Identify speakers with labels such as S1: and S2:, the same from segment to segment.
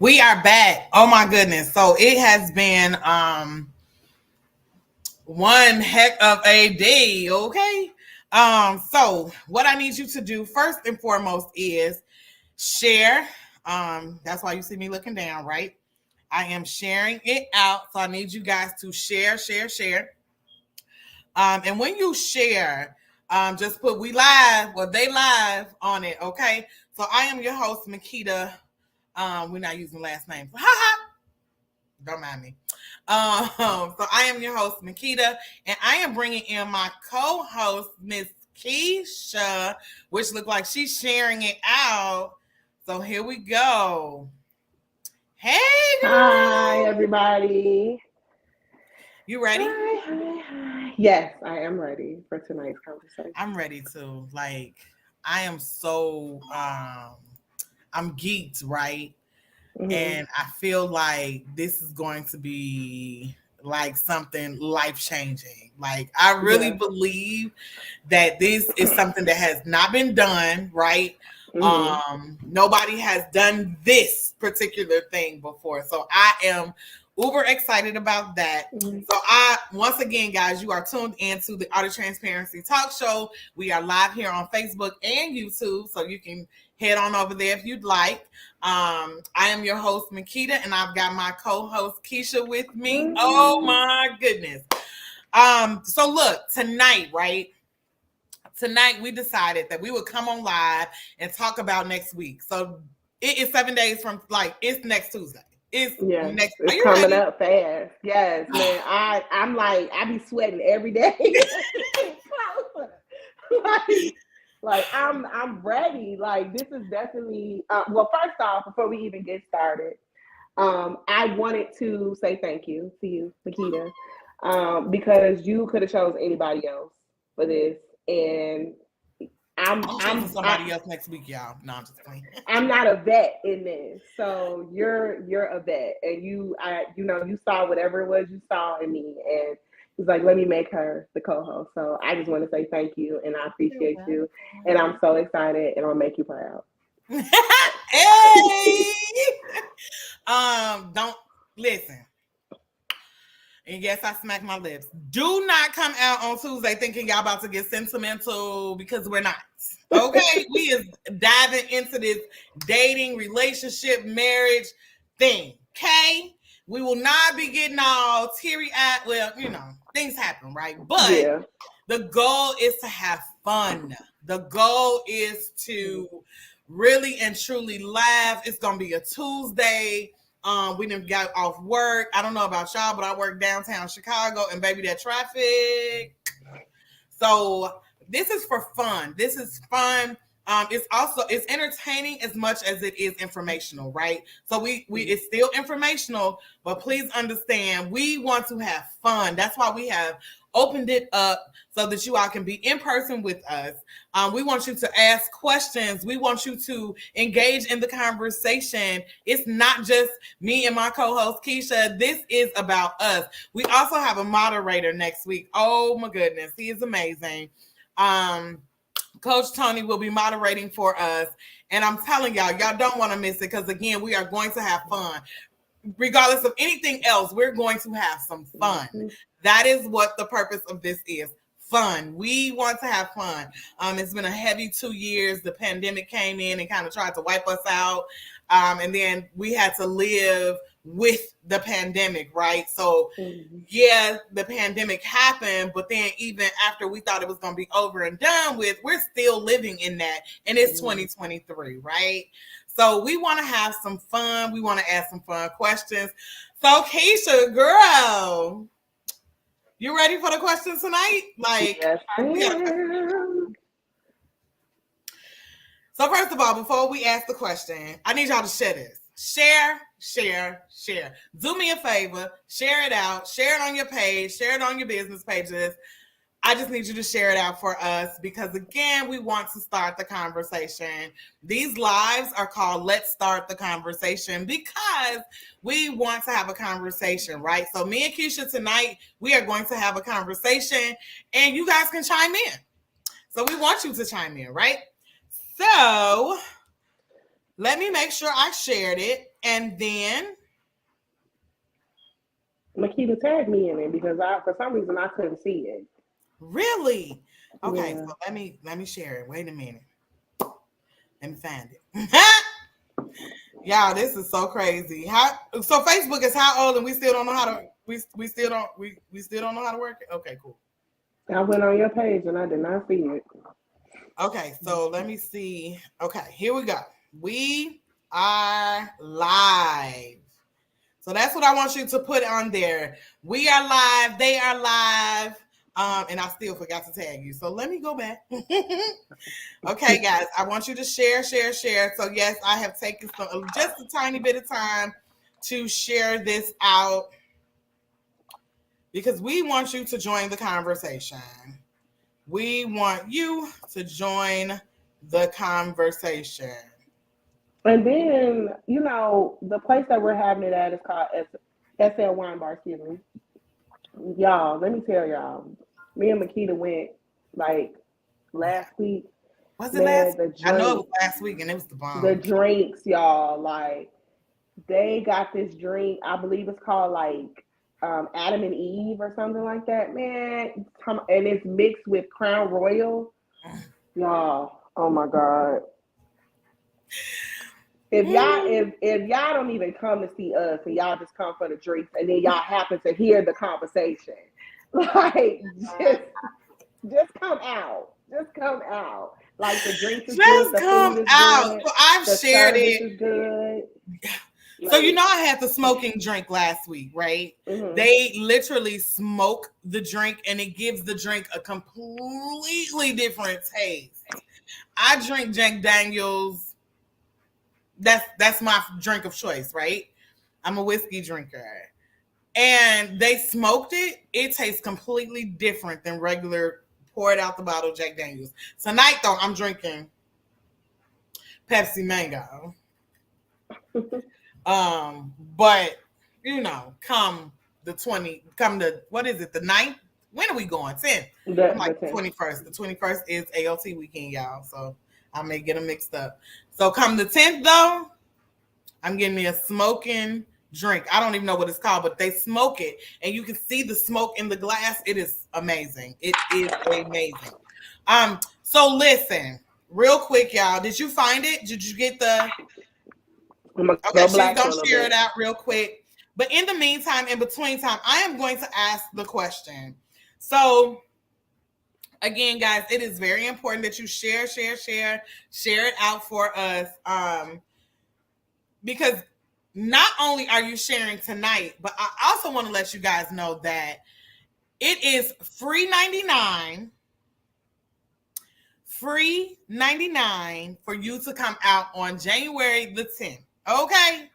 S1: We are back. Oh my goodness. So it has been one heck of a day, okay? So what I need you to do first and foremost is share. That's why you see me looking down, right? I am sharing it out. So I need you guys to share, share, share. And when you share, just put we live or they live on it, okay? So I am your host, Makita. We're not using last names. Ha ha. Don't mind me. So I am your host, Makita, and I am bringing in my co-host, Miss Keisha, which look like she's sharing it out. So here we go. Hey,
S2: Hi,
S1: girl.
S2: everybody.
S1: You ready?
S2: Hi. Yes, I am ready for tonight's conversation.
S1: I'm ready to. Like, I am so I'm geeked, right?
S2: Hmm.
S1: And I feel like this is going to be like something life changing. Like I really
S2: Yeah.
S1: believe that this is something that has not been done, right?
S2: Hmm.
S1: Nobody has done this particular thing before. So I am uber excited about that.
S2: Hmm.
S1: So I once again, guys, you are tuned into the Art of Transparency Talk Show. We are live here on Facebook and YouTube, so you can head on over there if you'd like. I am your host, Makita, and I've got my co-host Keisha with me. Oh my goodness. So look, tonight, right? Tonight we decided that we would come on live and talk about next week. So it is 7 days from like it's next Tuesday. It's
S2: Yes,
S1: next. Are
S2: it's
S1: you
S2: coming
S1: ready?
S2: up fast. Yes, man. I'm like I be sweating every day. like, I'm ready. Like this is definitely well. First off, before we even get started, I wanted to say thank you to you, Makita, because you could have chose anybody else for this, and I'm
S1: I'm choosing
S2: I'm I,
S1: somebody else next week, y'all. No, I'm just playing.
S2: I'm not a vet in this, so you're a vet, and you saw whatever it was you saw in me, and he's like, let me make her the co-host. So I just want to say thank you, and I
S1: You're
S2: appreciate you, and I'm
S1: welcome.
S2: so excited, and I'll make you proud.
S1: Hey. Don't listen. And yes, I smacked my lips. Do not come out on Tuesday thinking y'all about to get sentimental because we're not. Okay, we is diving into this dating, relationship, marriage thing. Okay, we will not be getting all teary eyed. Well, things happen, right? But
S2: Yeah.
S1: the goal is to have fun. The goal is to really and truly laugh. It's gonna be a Tuesday. We didn't got off work. I don't know about y'all, but I work downtown Chicago, and baby, that traffic. So this is for fun. This is fun. It's entertaining as much as it is informational, right? So we it's still informational, but please understand we want to have fun. That's why we have opened it up so that you all can be in person with us. We want you to ask questions. We want you to engage in the conversation. It's not just me and my co-host Keisha. This is about us. We also have a moderator next week. Oh my goodness, he is amazing. Um, Coach Tony will be moderating for us. And I'm telling y'all don't want to miss it because, again, we are going to have fun. Regardless of anything else, we're going to have some fun.
S2: Mhm.
S1: That is what the purpose of this is. Fun. We want to have fun. It's been a heavy 2 years. The pandemic came in and kind of tried to wipe us out. And then we had to live with the pandemic, right? So
S2: Mhm.
S1: yeah, the pandemic happened, but then even after we thought it was going to be over and done with, we're still living in that. And it's
S2: Mhm.
S1: 2023, right? So we want to have some fun. We want to ask some fun questions. So, Keisha, girl, you ready for the questions tonight? Like,
S2: Yes, I
S1: we got a question.
S2: am.
S1: So, first of all, before we ask the question, I need y'all to share this. Share, share, share. Do me a favor, share it out, share it on your page, share it on your business pages. I just need you to share it out for us because, again, we want to start the conversation. These lives are called Let's Start the Conversation because we want to have a conversation, right? So, me and Keisha tonight, we are going to have a conversation and you guys can chime in. So, we want you to chime in, right? So, Let me make sure I shared it. And then
S2: Makita tagged me in it because for some reason I couldn't see it.
S1: really? Okay,
S2: Yeah.
S1: so let me share it. Wait a minute. Let me find it. Y'all, this is so crazy. So Facebook is how old and we still don't know how to we still don't know how to work it? Okay, cool.
S2: I went on your page and I did not see it.
S1: Okay, so let me see. Okay, here we go. We are live. So that's what I want you to put on there. We are live. They are live. And I still forgot to tag you. So let me go back. Okay, guys, I want you to share. So yes, I have taken just a tiny bit of time to share this out because we want you to join the conversation. We want you to join the conversation.
S2: And then, the place that we're having it at is called SL Wine Bar, excuse me. Y'all, let me tell y'all, me and Makita went like last week.
S1: Was it last week? I know it was last week and it was the bomb.
S2: The drinks, y'all, like they got this drink, I believe it's called like Adam and Eve or something like that, man. And it's mixed with Crown Royal. Y'all, oh my God. If y'all don't even come to see us and y'all just come for the drinks and then y'all happen to hear the conversation, like just come out. Just come out. Like the drinks is
S1: just
S2: good, the
S1: come
S2: food is
S1: out.
S2: good,
S1: So I've shared it.
S2: Is good.
S1: So I had the smoking drink last week, right? Mm-hmm. They literally smoke the drink and it gives the drink a completely different taste. I drink Jack Daniels. That's my drink of choice, right? I'm a whiskey drinker. And they smoked it. It tastes completely different than regular poured out the bottle Jack Daniels. Tonight, though, I'm drinking Pepsi Mango. But come the what is it? The 9th? When are we going? 10th. I'm like the 21st. The 21st is AOT weekend, y'all. So I may get them mixed up. So come the 10th, though, I'm getting me a smoking drink. I don't even know what it's called, but they smoke it, and you can see the smoke in the glass. It is amazing. It is amazing. So listen, real quick, y'all. Did you find it? Did you get the? Okay, she's gonna share it out real quick. But in the meantime, in between time, I am going to ask the question. So again, guys, it is very important that you share it out for us. Because not only are you sharing tonight, but I also want to let you guys know that it is free 99 for you to come out on January the 10th. Okay?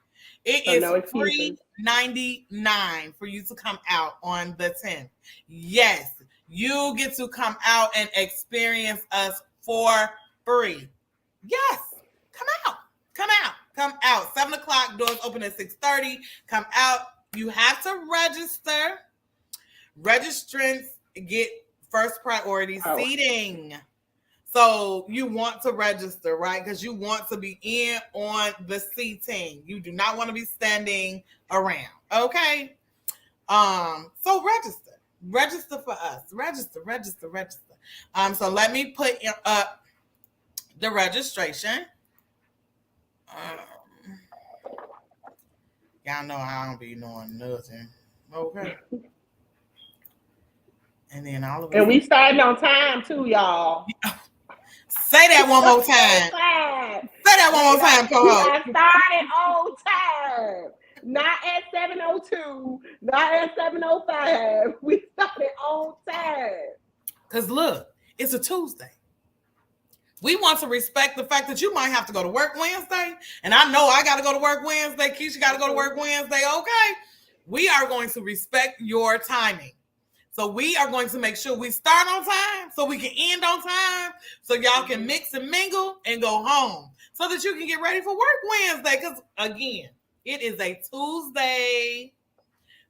S1: It is free 99 for you to come out on the 10th. Yes, you get to come out and experience us for free. Yes, come out. 7:00, doors open at 6:30. Come out. You have to register. Registrants get first priority seating. So you want to register, right? Because you want to be in on the seating. You do not want to be standing around. Okay. So register for us. Register. So let me put up the registration. Y'all know I don't be knowing nothing. Okay. And then all of us.
S2: And we starting on time too, y'all.
S1: Say that one more time. Say that one more time,
S2: co-host. We started on time. Not at 7:02. Not at 7:05. We started on time.
S1: Because look, it's a Tuesday. We want to respect the fact that you might have to go to work Wednesday. And I know I got to go to work Wednesday. Keisha got to go to work Wednesday. Okay. We are going to respect your timing. So we are going to make sure we start on time so we can end on time so y'all can mix and mingle and go home so that you can get ready for work Wednesday. Because, again, it is a Tuesday.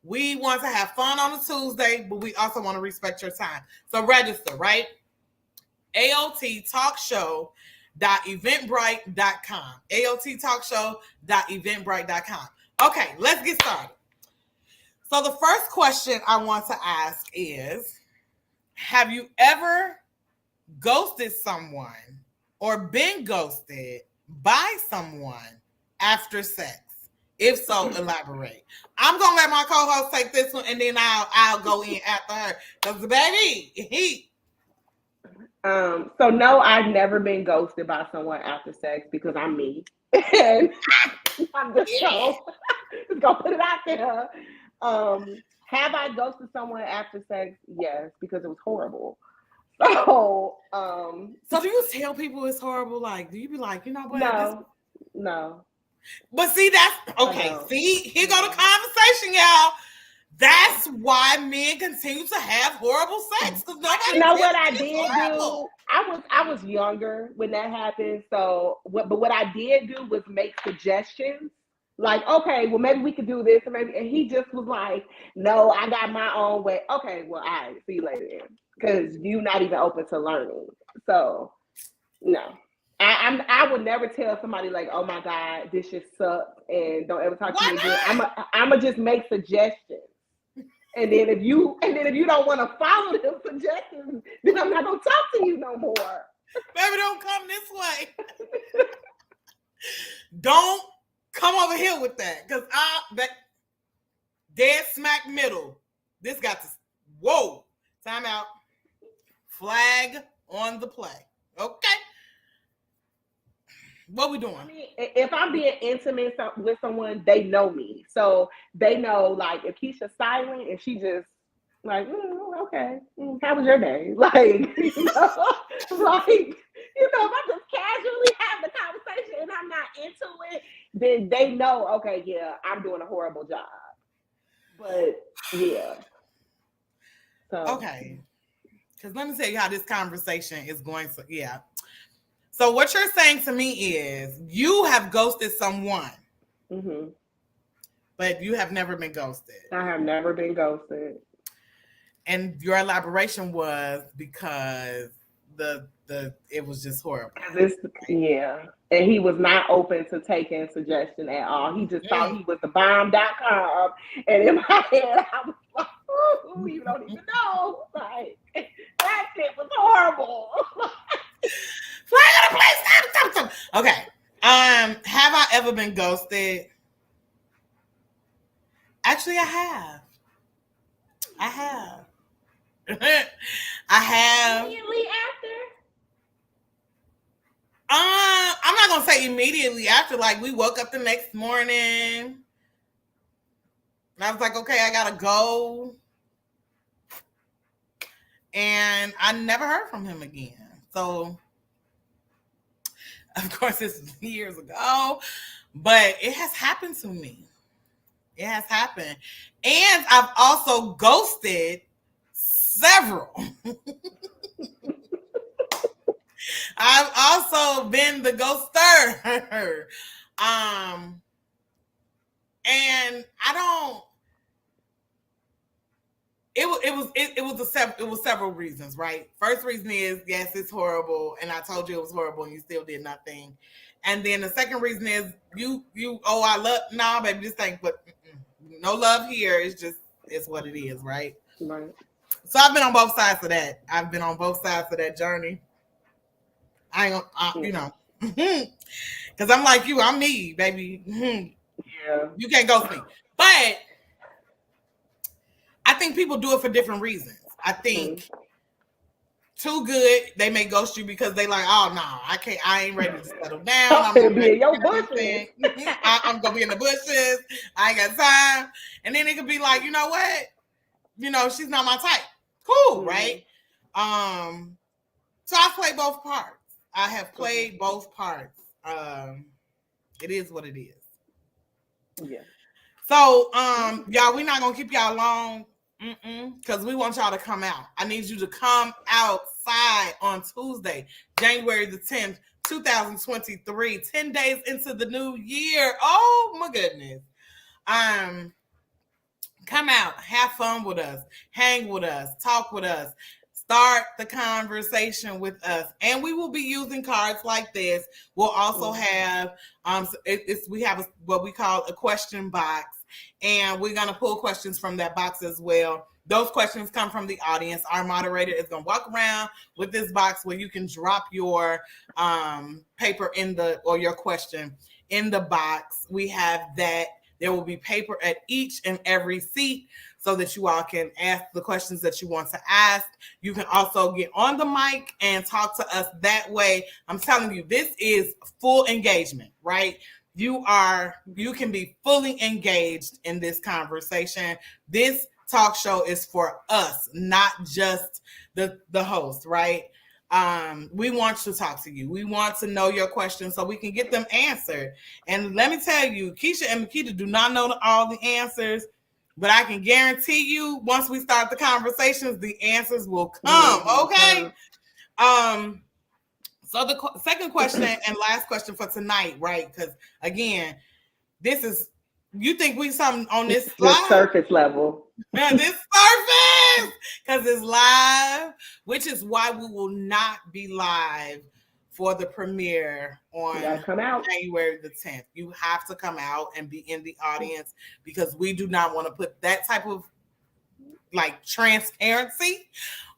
S1: We want to have fun on a Tuesday, but we also want to respect your time. So register, right? AOT Talk Show AOTtalkshow.eventbrite.com. AOTtalkshow.eventbrite.com. Okay, let's get started. So the first question I want to ask is, have you ever ghosted someone or been ghosted by someone after sex? If so, elaborate. I'm gonna let my co-host take this one, and then I'll go in after her. Cause baby,
S2: So no, I've never been ghosted by someone after sex because I'm me, and I'm just gonna put it out there. Have I ghosted someone after sex? Yes, because it was horrible. So
S1: do you tell people it's horrible? Like, do you be like, you know what?
S2: No.
S1: But see, that's okay. See, here go the conversation, y'all. That's why men continue to have horrible sex, because nobody.
S2: You know what I did do? I was younger when that happened. So what I did do was make suggestions. Like, okay, well, maybe we could do this, and he just was like, no, I got my own way. Okay, well, all right, see you later then. Because you're not even open to learning. So no. I would never tell somebody like, oh my God, this just sucks and don't ever talk to me again. I'ma just make suggestions. And then if you don't want to follow them suggestions, then I'm not gonna talk to you no more.
S1: Baby, don't come this way. Don't come over here with that. Because that dead smack middle. This got to whoa. Time out. Flag on the play. Okay. What we doing?
S2: I mean, if I'm being intimate with someone, they know me. So they know, like, if Keisha's silent and she just like, okay, how was your day? Like, if I just casually have the conversation and I'm not into it, then they know, okay, yeah, I'm doing a horrible job. But yeah. So
S1: okay. Because let me tell you how this conversation is going to, yeah. So what you're saying to me is you have ghosted someone, but you have never been ghosted.
S2: I have never been ghosted.
S1: And your elaboration was because it was just horrible.
S2: Yeah. And he was not open to taking suggestion at all. He just thought he was the bomb.com. And in my head, I was like, oh, you don't even know. Like, that shit was horrible.
S1: Okay. Have I ever been ghosted? Actually, I have. I have.
S2: Immediately after?
S1: I'm not gonna say immediately after. Like, we woke up the next morning, and I was like, okay, I gotta go. And I never heard from him again. So, of course, it's years ago, but it has happened to me. It has happened. And I've also ghosted several. I've also been the ghoster. And I don't. It was several reasons, right? First reason is, yes, it's horrible, and I told you it was horrible, and you still did nothing. And then the second reason is I love, nah, baby, this thing, but no love here. It's what it is, right?
S2: Right.
S1: So I've been on both sides of that. I've been on both sides of that journey. You know, because I'm like you, I'm me, baby.
S2: Yeah.
S1: You can't ghost me, but I think people do it for different reasons. I think too good, they may ghost you because they like, oh no, I ain't ready to settle down.
S2: I'm gonna be in your bushes.
S1: I'm gonna be in the bushes. I ain't got time. And then it could be like, you know what? You know, she's not my type. Cool, right? So I play both parts. I have played both parts. It is what it is.
S2: Yeah.
S1: So, y'all, we're not gonna keep y'all long, because we want y'all to come out. I need you to come outside on Tuesday, January the 10th, 2023, 10 days into the new year. Oh my goodness. Come out, have fun with us, hang with us, talk with us, start the conversation with us. And we will be using cards like this. We'll also have we have what we call a question box, and we're going to pull questions from that box as well. Those questions come from the audience. Our moderator is going to walk around with this box where you can drop your paper or your question in the box. We have that. There will be paper at each and every seat so that you all can ask the questions that you want to ask. You can also get on the mic and talk to us that way. I'm telling you, this is full engagement, right? You can be fully engaged in this conversation. This talk show is for us, not just the host, right? We want to talk to you. We want to know your questions so we can get them answered. And let me tell you, Keisha and Makita do not know all the answers, but I can guarantee you once we start the conversations, the answers will come, okay? So the second question and last question for tonight, right? Because again, you think we something on this
S2: slide? Surface level.
S1: Yeah, this surface, because it's live, which is why we will not be live for the premiere on January the 10th. You have to come out and be in the audience because we do not want to put that type of like transparency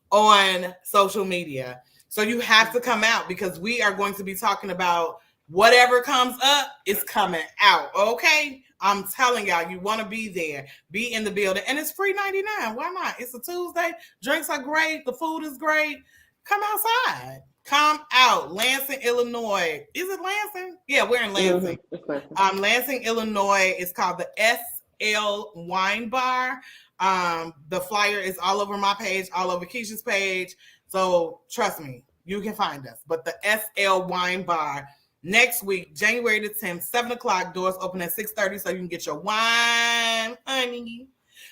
S1: on social media. So you have to come out because we are going to be talking about whatever comes up is coming out, okay? I'm telling y'all, you want to be there, be in the building, and it's free 99. Why not? It's a Tuesday. Drinks are great. The food is great. Come outside. Come out. Lansing, Illinois. Is it Lansing? Yeah, we're in Lansing. Mm-hmm. Lansing, Illinois. It's called the SL Wine Bar. The flyer is all over my page, all over Keisha's page. So trust me, you can find us. But the SL Wine Bar. Next week, January the 10th, 7 o'clock, doors open at 6:30 so you can get your wine, honey.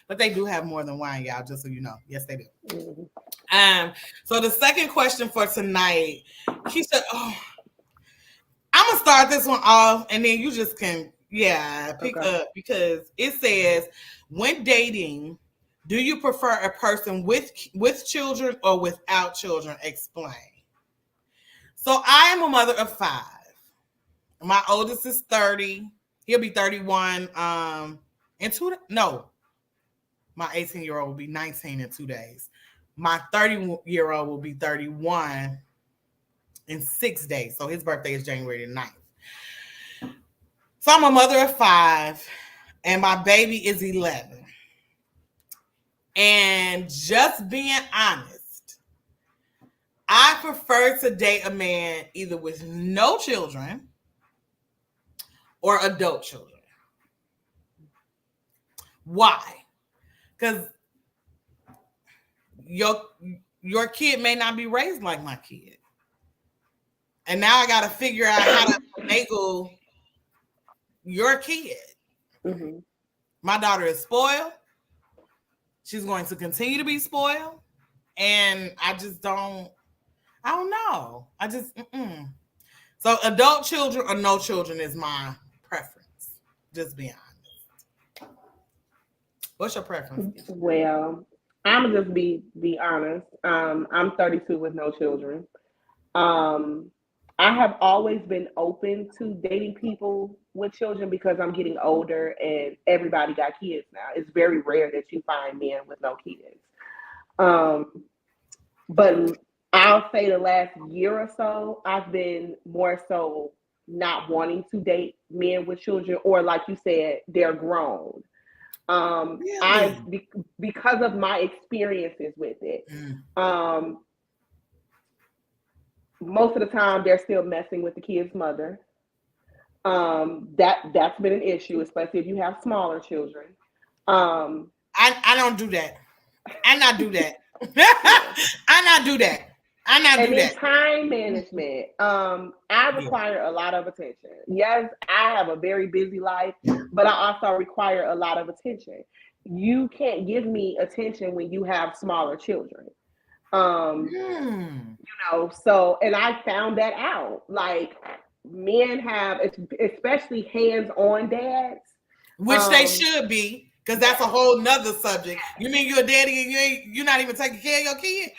S1: But they do have more than wine, y'all, just so you know. Yes, they do. Mm-hmm. So the second question for tonight, she said, I'm going to start this one off, and then you just can, pick up, because it says, when dating, do you prefer a person with children or without children? Explain. So I am a mother of 5. My oldest is 30. He'll be 31 my 18-year-old will be 19 in 2 days. My 30-year-old will be 31 in 6 days. So his birthday is January the 9th. So I'm a mother of 5, and my baby is 11. And just being honest, I prefer to date a man either with no children or adult children. Why? Because your kid may not be raised like my kid. And now I got to figure out how to finagle your kid. Mm-hmm. My daughter is spoiled. She's going to continue to be spoiled. And I don't know. So adult children or no children is my preference. Just be honest. What's your preference?
S2: Well, I'm gonna just be honest. I'm 32 with no children. I have always been open to dating people with children because I'm getting older and everybody got kids now. It's very rare that you find men with no kids. But I'll say the last year or so, I've been more so not wanting to date men with children, or like you said, they're grown. Really? Because of my experiences with it. Most of the time they're still messing with the kid's mother. That's been an issue, especially if you have smaller children.
S1: I don't do that. I not do that. I not do that.
S2: And in time management, I require a lot of attention. Yes, I have a very busy life, but I also require a lot of attention. You can't give me attention when you have smaller children. So, and I found that out. Like, men have, especially hands-on dads.
S1: Which they should be, because that's a whole nother subject. You mean you're a daddy and you're not even taking care of your kid?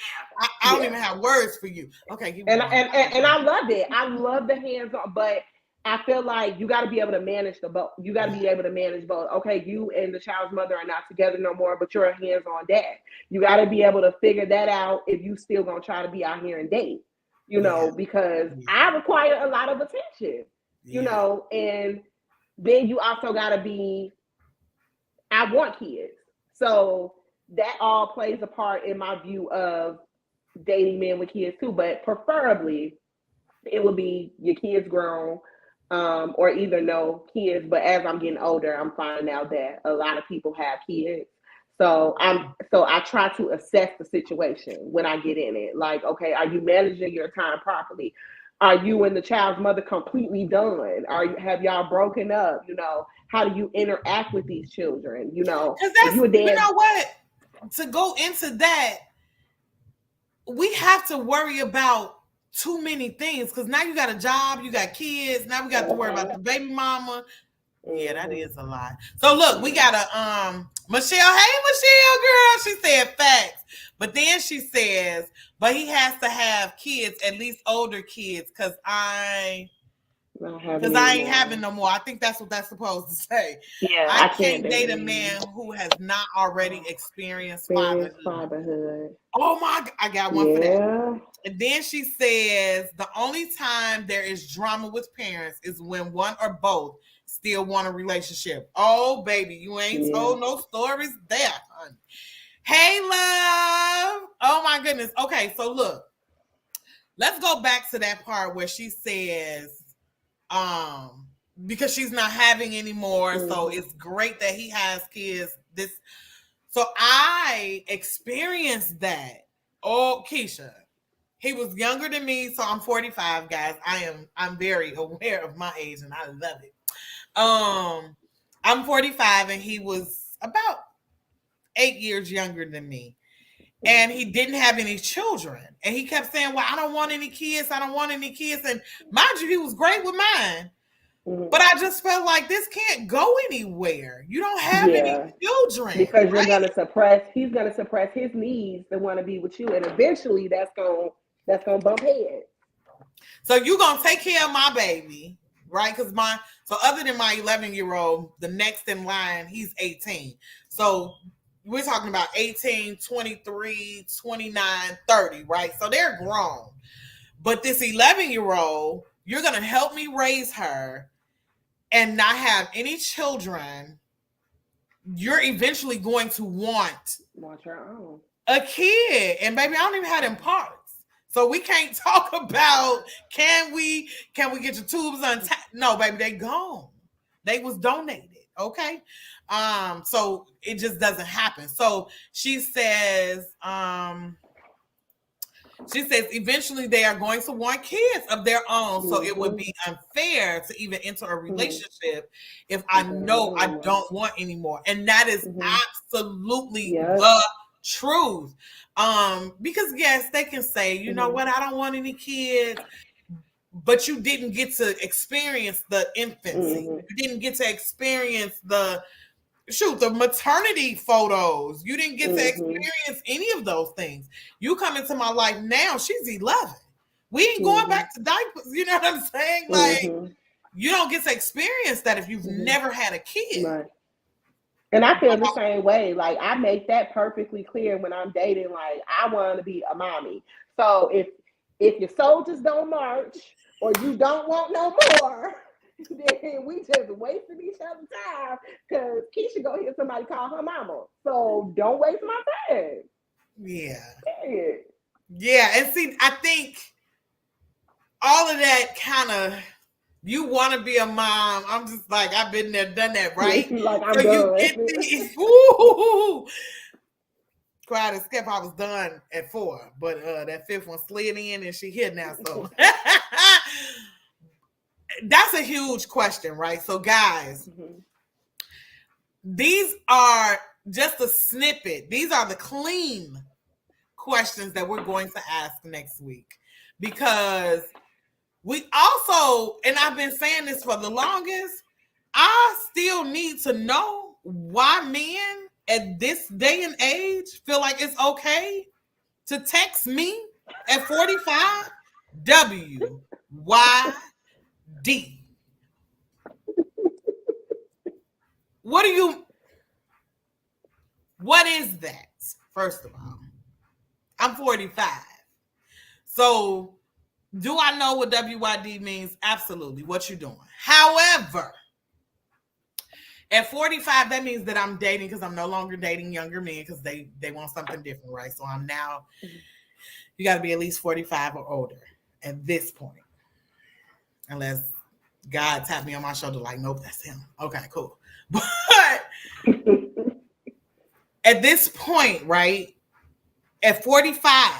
S1: I don't even have words for you. Okay,
S2: and I love it. I love the hands-on, but I feel like you got to be able to manage the both. You got to be able to manage both. Okay, you and the child's mother are not together no more, but you're a hands-on dad. You got to be able to figure that out if you still gonna try to be out here and date. You know, because I require a lot of attention. You know, and then you also got to be. I want kids, so that all plays a part in my view of dating men with kids too, but preferably it would be your kids grown, or either no kids. But as I'm getting older, I'm finding out that a lot of people have kids. So I try to assess the situation when I get in it. Like, okay, are you managing your time properly? Are you and the child's mother completely done? Have y'all broken up? You know, how do you interact with these children? You know,
S1: if you a dad, you know what? To go into that, we have to worry about too many things because now you got a job, you got kids, now we got to worry about the baby mama. Yeah, that is a lot. So look, we got a Michelle. Hey, Michelle, girl. She said facts, but then she says, but he has to have kids, at least older kids, because I ain't having no more. I think that's what that's supposed to say.
S2: Yeah,
S1: I can't date a man who has not already experienced fatherhood. Oh my! I got one for that. And then she says the only time there is drama with parents is when one or both still want a relationship. Oh, baby, you ain't told no stories there, honey. Hey, love. Oh my goodness. Okay, so look, let's go back to that part where she says, because she's not having anymore, so it's great that he has kids. So I experienced that. Oh, Keisha, he was younger than me, so I'm 45, guys. I'm very aware of my age, and I love it. I'm 45, and he was about 8 years younger than me. And he didn't have any children. And he kept saying, well, I don't want any kids. I don't want any kids. And mind you, he was great with mine. But I just felt like this can't go anywhere. You don't have any children.
S2: Because you're going to suppress, he's going to suppress his needs to want to be with you. And eventually that's going to bump heads.
S1: So you're going to take care of my baby, right? Because so other than my 11-year-old, the next in line, he's 18. So we're talking about 18, 23, 29, 30, right? So they're grown. But this 11-year-old, you're going to help me raise her and not have any children. You're eventually going to want
S2: your own.
S1: A kid. And baby, I don't even have them parts. So we can't talk about can we get your tubes untied? No, baby, they gone. They was donated. Okay. So it just doesn't happen. So she says eventually they are going to want kids of their own. So it would be unfair to even enter a relationship if I know I don't want anymore. And that is absolutely the truth. Because yes, they can say, you know what, I don't want any kids, but you didn't get to experience the infancy. You didn't get to experience the maternity photos. You didn't get to experience any of those things. You come into my life now, she's 11. We ain't going back to diapers. You know what I'm saying? Like, you don't get to experience that if you've never had a kid.
S2: Right. And I feel the same way. Like, I make that perfectly clear when I'm dating. Like, I want to be a mommy. So if your soldiers don't march or you don't want no more, then we just wasting each other's time because Keisha go hear somebody call her mama. So don't waste my time.
S1: Yeah.
S2: Period.
S1: Yeah. And see, I think all of that kind of, you want to be a mom. I'm just like, I've been there, done that, right?
S2: Like, I'm
S1: so
S2: done.
S1: You get these, cried and skip. I was done at 4, but that 5th one slid in and she here now. So that's a huge question, right? So guys, these are just a snippet. These are the clean questions that we're going to ask next week, because we also, and I've been saying this for the longest, I still need to know why men at this day and age feel like it's okay to text me at 45 WYD. What is that? First of all, I'm 45. So do I know what WYD means? Absolutely. What you doing? However, at 45, that means that I'm dating because I'm no longer dating younger men because they want something different, right? So I'm now, you got to be at least 45 or older at this point. Unless God tapped me on my shoulder like, nope, that's him. Okay, cool. But at this point, right, at 45,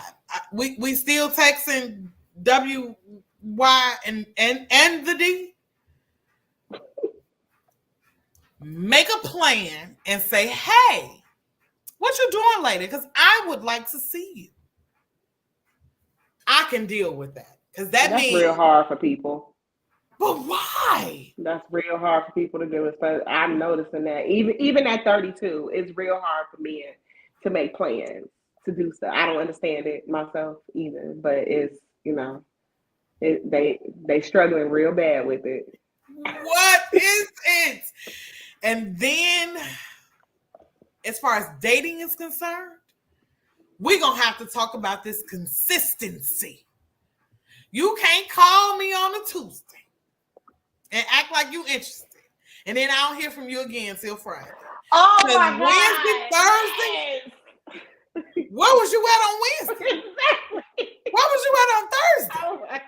S1: we still texting W, Y, and the D. Make a plan and say, hey, what you doing later? Because I would like to see you. I can deal with that. Because that's
S2: real hard for people.
S1: But why?
S2: That's real hard for people to do. So I'm noticing that even at 32, it's real hard for men to make plans to do stuff. I don't understand it myself either, but it's, they struggling real bad with it.
S1: What is it? And then, as far as dating is concerned, we're going to have to talk about this consistency. You can't call me on a Tuesday and act like you interested. And then I don't hear from you again till Friday.
S2: Oh, my
S1: Wednesday,
S2: God.
S1: Thursday, where was you at on Wednesday?
S2: Exactly.
S1: Where was you at on Thursday?
S2: Oh, my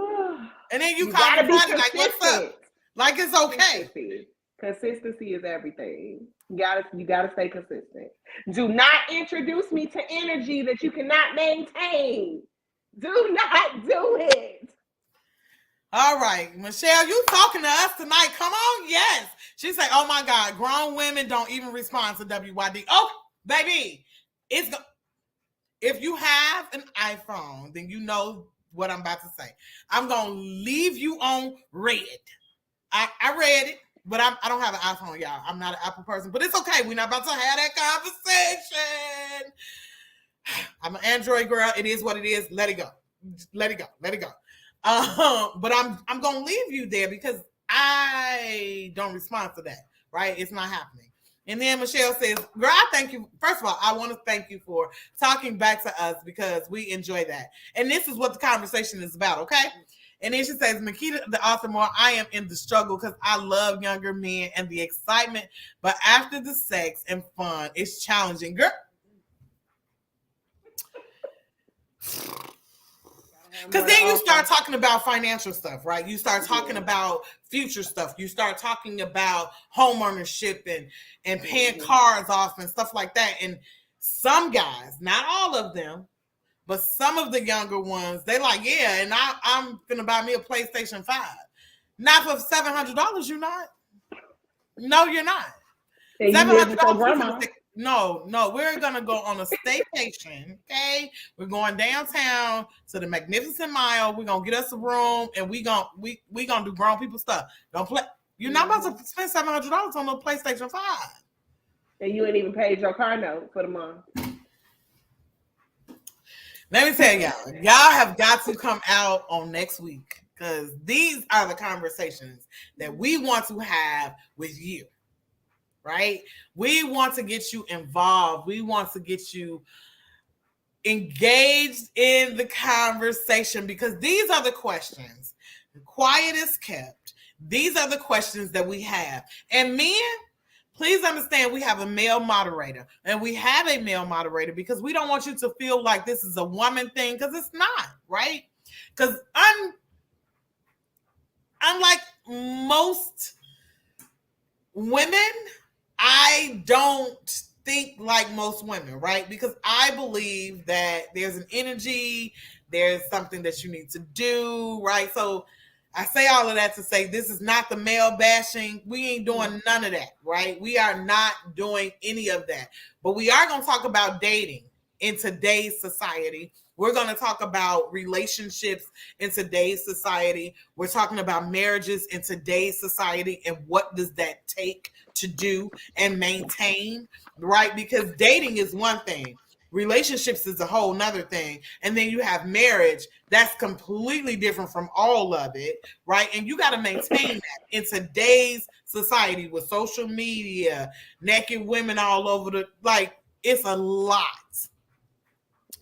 S2: God.
S1: And then you call me Friday like, what's up? Like it's okay.
S2: Consistency is everything. You gotta stay consistent. Do not introduce me to energy that you cannot maintain. Do not do it.
S1: All right, Michelle, you talking to us tonight. Come on, yes. She said, oh my God, grown women don't even respond to WYD. Oh, baby, if you have an iPhone, then you know what I'm about to say. I'm gonna leave you on red. I read it, but I don't have an iPhone, y'all. I'm not an Apple person, but it's okay. We're not about to have that conversation. I'm an Android girl. It is what it is. Let it go. Let it go. Let it go. But I'm gonna leave you there because I don't respond to that. Right? It's not happening. And then Michelle says, girl, I thank you. First of all, I want to thank you for talking back to us because we enjoy that. And this is what the conversation is about, okay? And then she says, Makita, the author, more, I am in the struggle because I love younger men and the excitement, but after the sex and fun, it's challenging. Girl. Because then you start talking about financial stuff, right? You start talking about future stuff. You start talking about home ownership and paying cars off and stuff like that. And some guys, not all of them, but some of the younger ones, they like, yeah, and I'm going to buy me a PlayStation 5. Not for $700, you're not. No, you're not. $700. No, we're going to go on a staycation, okay? We're going downtown to the Magnificent Mile. We're going to get us a room, and we gonna do grown people stuff. Don't play. You're not about to spend $700 on a PlayStation 5.
S2: And you ain't even paid your car note for the month.
S1: Let me tell y'all have got to come out on next week because these are the conversations that we want to have with you, right? We want to get you involved. We want to get you engaged in the conversation because these are the questions. Quiet is kept. These are the questions that we have. And men, please understand we have a male moderator, and we have a male moderator because we don't want you to feel like this is a woman thing because it's not, right? Because unlike most women, I don't think like most women, right? Because I believe that there's an energy, there's something that you need to do, right? So I say all of that to say this is not the male bashing. We ain't doing none of that, right? We are not doing any of that. But we are going to talk about dating in today's society We're going to talk about relationships in today's society. We're talking about marriages in today's society and what does that take to do and maintain, right? Because dating is one thing. Relationships is a whole nother thing. And then you have marriage. That's completely different from all of it, right? And you got to maintain that in today's society with social media, naked women all over it's a lot.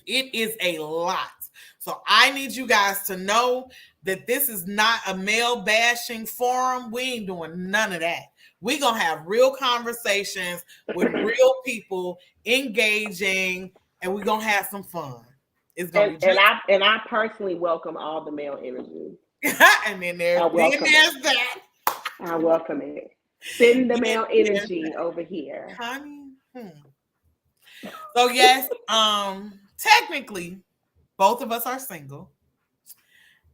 S1: It is a lot. So I need you guys to know that this is not a male bashing forum. We ain't doing none of that. We're going to have real conversations with real people engaging, and we're going to have some fun. It's going to be
S2: and I personally welcome all the male energy.
S1: And then there's that.
S2: I welcome it. Send the male energy over here.
S1: Honey. So yes, technically, both of us are single.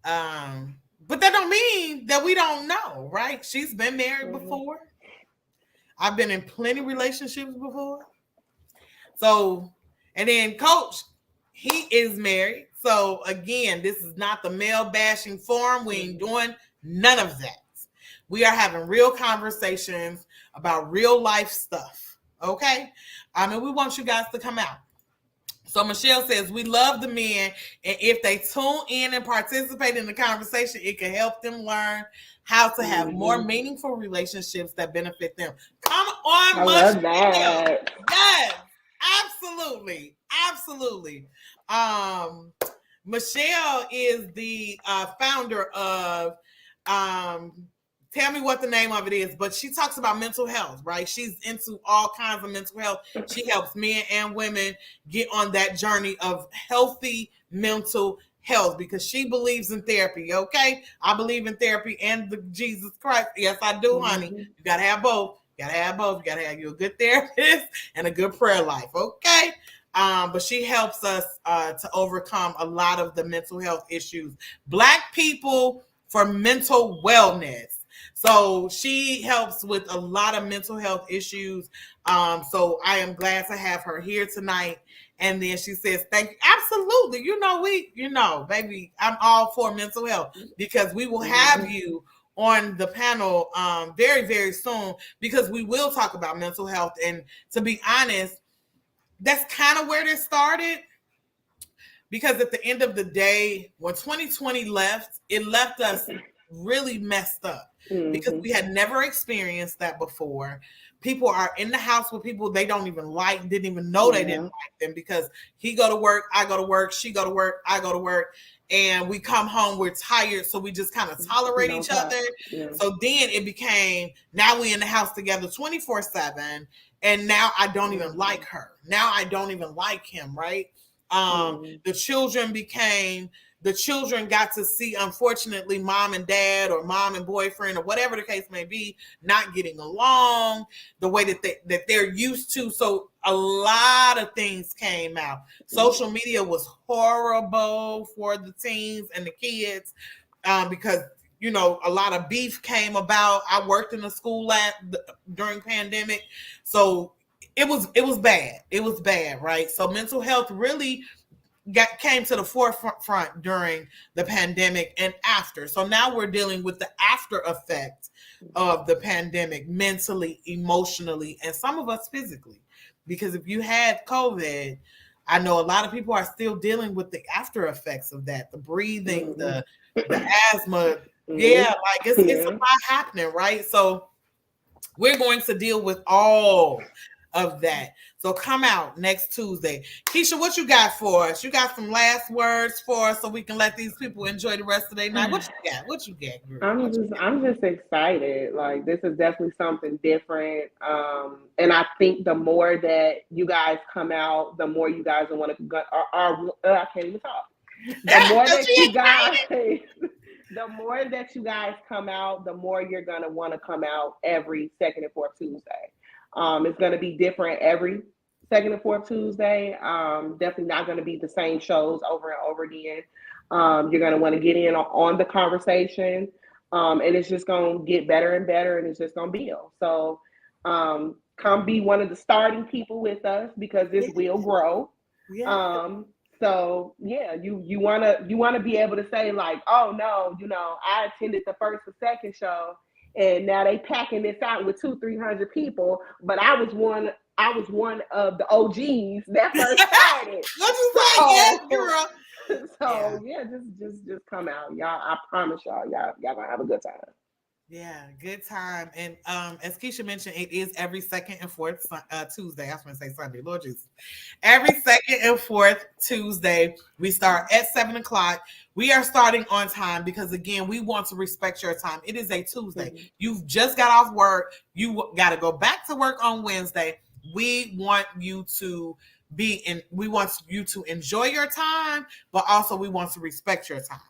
S1: But that don't mean that we don't know, right? She's been married before. I've been in plenty of relationships before. So, and then Coach, he is married. So again, this is not the male bashing forum. We ain't doing none of that. We are having real conversations about real life stuff. Okay? And we want you guys to come out. So Michelle says, we love the men, and if they tune in and participate in the conversation, it can help them learn how to have more meaningful relationships that benefit them. Come on,
S2: I love that.
S1: Yes, absolutely. Absolutely. Michelle is the founder of tell me what the name of it is, but she talks about mental health, right? She's into all kinds of mental health. She helps men and women get on that journey of healthy mental health because she believes in therapy, okay? I believe in therapy and the Jesus Christ. Yes, I do, honey. You got to have both. You got to have both. You got to have you a good therapist and a good prayer life, okay? But she helps us to overcome a lot of the mental health issues. Black people for mental wellness. So she helps with a lot of mental health issues. So I am glad to have her here tonight. And then she says, thank you. Absolutely. Baby, I'm all for mental health because we will have you on the panel very, very soon because we will talk about mental health. And to be honest, that's kind of where this started. Because at the end of the day, when 2020 left, it left us really messed up because we had never experienced that before. People are in the house with people they don't even like, didn't even know they didn't like them because he go to work, I go to work, she go to work, I go to work, and we come home, we're tired, so we just kind of tolerate each other. So then it became, now we in the house together 24/7, and now I don't even like her. Now I don't even like him, right? The children got to see, unfortunately, mom and dad or mom and boyfriend or whatever the case may be, not getting along the way that they're used to. So a lot of things came out. Social media was horrible for the teens and the kids because, a lot of beef came about. I worked in a school during pandemic. So it was bad. It was bad, right? So mental health really came to the forefront during the pandemic and after. So now we're dealing with the after effect of the pandemic, mentally, emotionally, and some of us physically. Because if you had COVID, I know a lot of people are still dealing with the after effects of that, the breathing, the asthma. Yeah, it's a lot happening, right? So we're going to deal with all of that. So come out next Tuesday. Keisha, what you got for us? You got some last words for us so we can let these people enjoy the rest of their night. What you got? What you got, girl?
S2: I'm just excited. Like, this is definitely something different. And I think the more that you guys come out, the more you guys will want to I can't even talk. The more that you guys the more that you guys come out, the more you're gonna want to come out every second and fourth Tuesday. It's going to be different every second and fourth Tuesday. Definitely not going to be the same shows over and over again. You're going to want to get in on the conversation, and it's just going to get better and better, and it's just going to build. So come be one of the starting people with us because this will grow. So yeah, you wanna be able to say like, oh no, I attended the first or second show, and now they packing this out with 200-300 people, but I was one of the OGs that first started.
S1: What you say? Yes,
S2: So
S1: girl.
S2: so yeah, just come out, y'all. I promise y'all gonna have a good time.
S1: Yeah, good time. And as Keisha mentioned, it is every second and fourth Tuesday. I was going to say Sunday, Lord Jesus. Every second and fourth Tuesday, we start at 7:00. We are starting on time because, again, we want to respect your time. It is a Tuesday.
S2: Mm-hmm.
S1: You've just got off work. You got to go back to work on Wednesday. We want you to we want you to enjoy your time, but also we want to respect your time.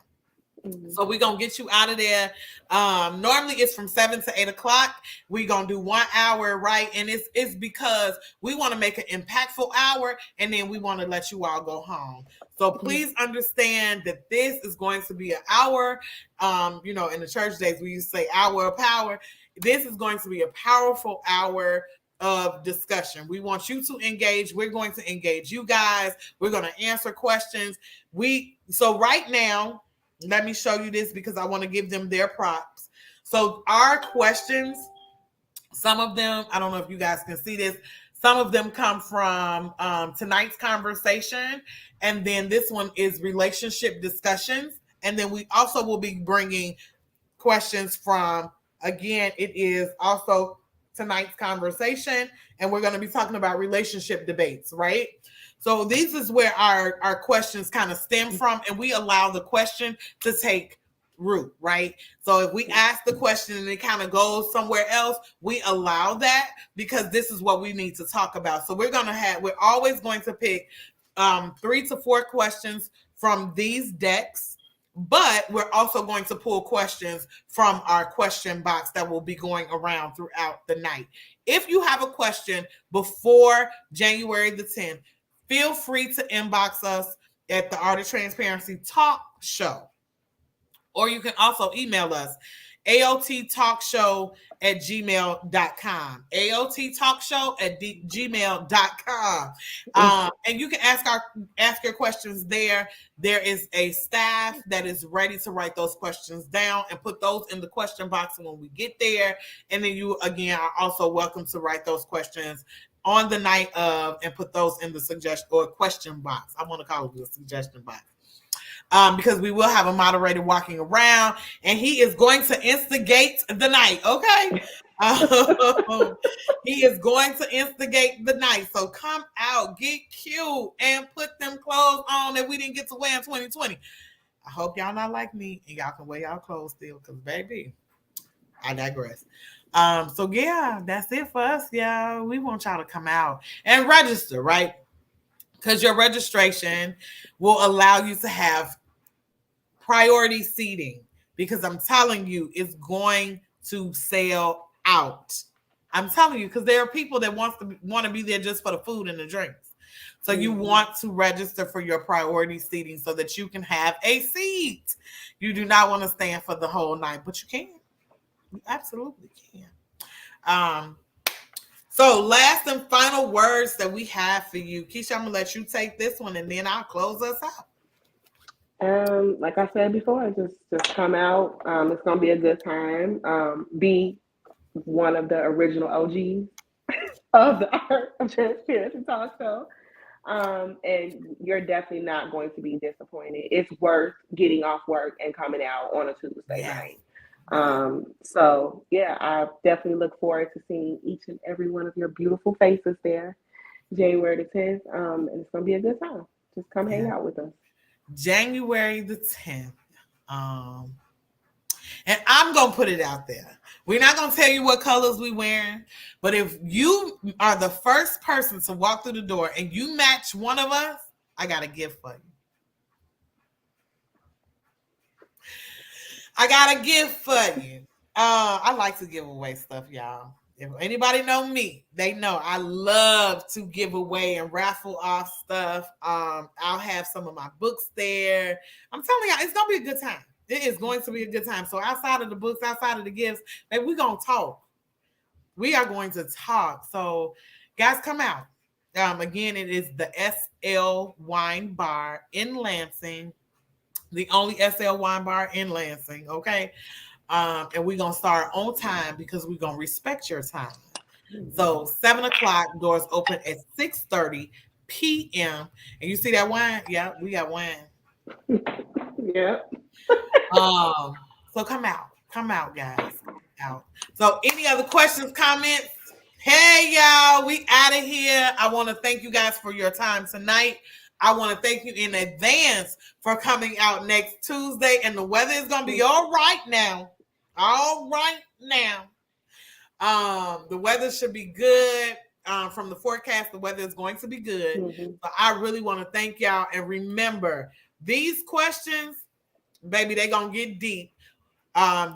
S2: Mm-hmm.
S1: So we're going to get you out of there. Normally it's from 7 to 8 o'clock. We're going to do 1 hour, right? And it's because we want to make an impactful hour, and then we want to let you all go home. So please understand that this is going to be an hour. In the church days, we used to say hour of power. This is going to be a powerful hour of discussion. We want you to engage. We're going to engage you guys. We're going to answer questions. So right now, let me show you this because I want to give them their props. So our questions, some of them, I don't know if you guys can see this. Some of them come from tonight's conversation. And then this one is relationship discussions. And then we also will be bringing questions from, again, it is also tonight's conversation. And we're going to be talking about relationship debates, right? So this is where our questions kind of stem from, and we allow the question to take root, right? So if we ask the question and it kind of goes somewhere else, we allow that because this is what we need to talk about. So we're always going to pick 3 to 4 questions from these decks, but we're also going to pull questions from our question box that will be going around throughout the night. If you have a question before January the 10th, feel free to inbox us at the Art of Transparency Talk Show. Or you can also email us, aottalkshow@gmail.com. aottalkshow@gmail.com. And you can ask your questions there. There is a staff that is ready to write those questions down and put those in the question box when we get there. And then you, again, are also welcome to write those questions on the night of and put those in the suggestion or question box. I want to call it the suggestion box. Because we will have a moderator walking around and he is going to instigate the night. Okay. He is going to instigate the night. So come out, get cute, and put them clothes on that we didn't get to wear in 2020. I hope y'all not like me and y'all can wear y'all clothes still, because baby, I digress. So yeah, that's it for us, y'all. We want y'all to come out and register, right? Because your registration will allow you to have priority seating, because I'm telling you, it's going to sell out. I'm telling you, because there are people that want to be there just for the food and the drinks. So you want to register for your priority seating so that you can have a seat. You do not want to stand for the whole night, but you can. You absolutely can. So last and final words that we have for you. Keisha, I'm going to let you take this one and then I'll close us out.
S2: Like I said before, just come out. It's gonna be a good time. Be one of the original OGs of the Art of Transparency Talk Show. And you're definitely not going to be disappointed. It's worth getting off work and coming out on a Tuesday night. So yeah, I definitely look forward to seeing each and every one of your beautiful faces there, January the 10th. And it's gonna be a good time. Just come hang out with us.
S1: January the 10th. And I'm going to put it out there. We're not going to tell you what colors we wearing, but if you are the first person to walk through the door and you match one of us, I got a gift for you. I like to give away stuff, y'all. If anybody know me, they know I love to give away and raffle off stuff. I'll have some of my books there. I'm telling y'all, it's going to be a good time. It is going to be a good time. So outside of the books, outside of the gifts, we're going to talk. We are going to talk. So guys, come out. Again, it is the SL Wine Bar in Lansing, the only SL Wine Bar in Lansing. Okay. And we're going to start on time because we're going to respect your time. So 7 o'clock, doors open at 6:30 p.m. And you see that wine? Yeah, we got wine.
S2: Yeah.
S1: So come out, guys. Out. So any other questions, comments? Hey, y'all, we out of here. I want to thank you guys for your time tonight. I want to thank you in advance for coming out next Tuesday. And the weather is going to be all right now. All right now. The weather should be good. From the forecast, the weather is going to be good.
S2: Mm-hmm.
S1: So I really want to thank y'all. And remember, these questions, baby, they're going to get deep.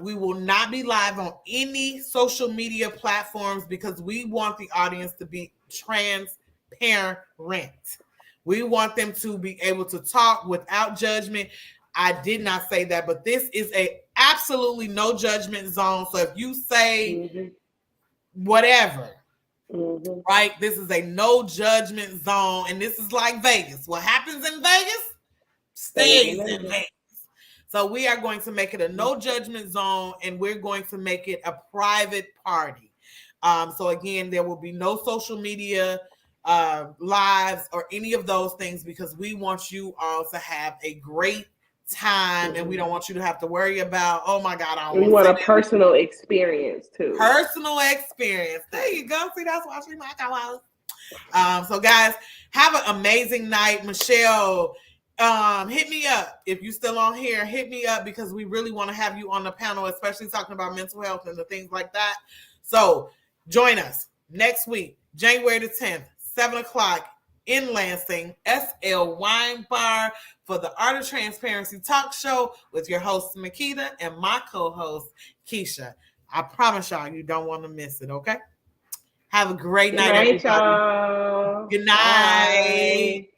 S1: We will not be live on any social media platforms because we want the audience to be transparent. We want them to be able to talk without judgment. I did not say that, but this is a absolutely no judgment zone. So if you say whatever, right, this is a no judgment zone, and this is like Vegas. What happens in Vegas stays in Vegas. So we are going to make it a no judgment zone, and we're going to make it a private party. So again, there will be no social media lives or any of those things because we want you all to have a great time, and we don't want you to have to worry about, oh my God,
S2: we want a personal experience too.
S1: Personal experience. There you go. See, that's why she's my co-host. So guys, have an amazing night. Michelle, hit me up if you're still on here. Hit me up because we really want to have you on the panel, especially talking about mental health and the things like that. So join us next week, January the 10th, 7 o'clock in Lansing, SL Wine Bar for the Art of Transparency Talk Show with your host Makita and my co-host Keisha. I promise y'all you don't want to miss it. Okay. Have a great night, everybody.
S2: Y'all.
S1: Good night. Bye.